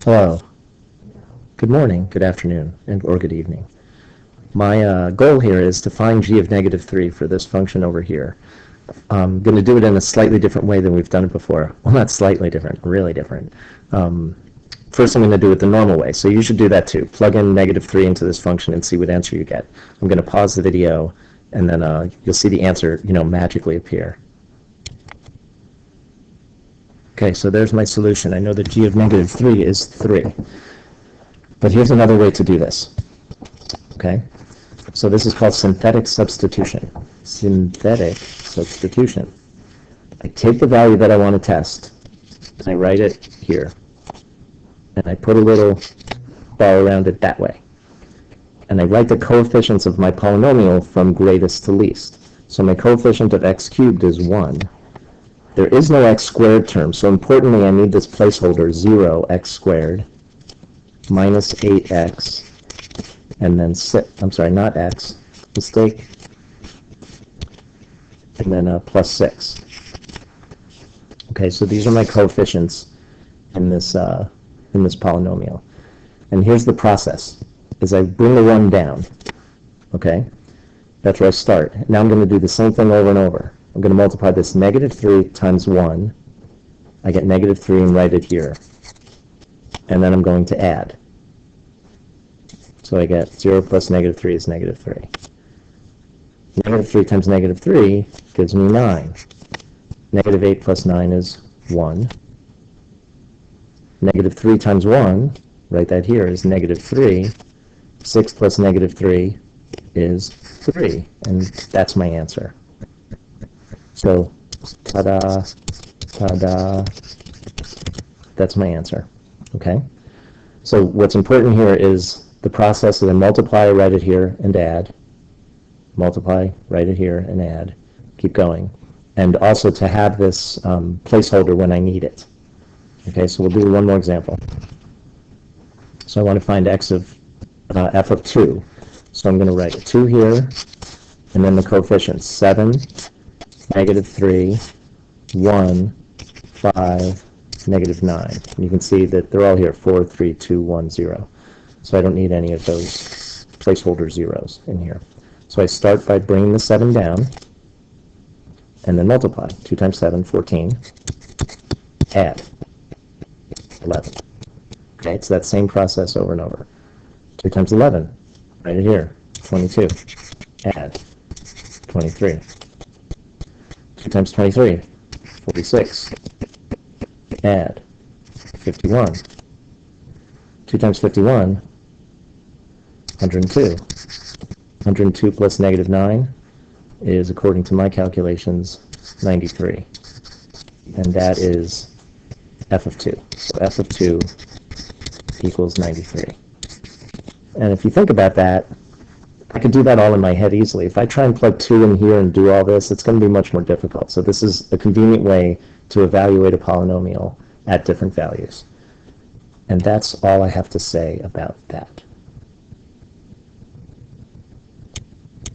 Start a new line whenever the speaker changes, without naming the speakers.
Hello, good morning, good afternoon, or good evening. My goal here is to find g of negative 3 for this function over here. I'm going to do it in a slightly different way than we've done it before. Well, not slightly different, really different. First I'm going to do it the normal way, so you should do that too. Plug in negative 3 into this function and see what answer you get. I'm going to pause the video, and then you'll see the answer, magically appear. Okay, so there's my solution. I know that g of negative 3 is 3. But here's another way to do this. Okay? So this is called synthetic substitution. Synthetic substitution. I take the value that I want to test, and I write it here. And I put a little bar around it that way. And I write the coefficients of my polynomial from greatest to least. So my coefficient of x cubed is 1. There is no x squared term, so importantly I need this placeholder 0x squared minus 8x, and then I'm sorry, not x, mistake, and then plus 6. Okay, so these are my coefficients in this polynomial. And here's the process, is I bring the 1 down, okay? That's where I start. Now I'm going to do the same thing over and over. I'm going to multiply this negative 3 times 1. I get negative 3 and write it here. And then I'm going to add. So I get 0 plus negative 3 is negative 3. Negative 3 times negative 3 gives me 9. Negative 8 plus 9 is 1. Negative 3 times 1, write that here, is negative 3. 6 plus negative 3 is 3. And that's my answer. So, ta-da, ta-da, that's my answer. Okay? So what's important here is the process of the multiply, write it here, and add. Multiply, write it here, and add. Keep going. And also to have this placeholder when I need it. Okay, so we'll do one more example. So I want to find x of f of 2. So I'm going to write a 2 here, and then the coefficients 7, negative 3, 1, 5, negative 9. And you can see that they're all here, 4, 3, 2, 1, 0. So I don't need any of those placeholder zeros in here. So I start by bringing the 7 down, and then multiply. 2 times 7, 14. Add. 11. Okay, it's that same process over and over. 2 times 11, write it here, 22. Add. 23. 2 times 23, 46. Add. 51. 2 times 51, 102. 102 plus negative 9 is, according to my calculations, 93. And that is f of 2. So f of 2 equals 93. And if you think about that, I could do that all in my head easily. If I try and plug 2 in here and do all this, it's going to be much more difficult. So this is a convenient way to evaluate a polynomial at different values. And that's all I have to say about that.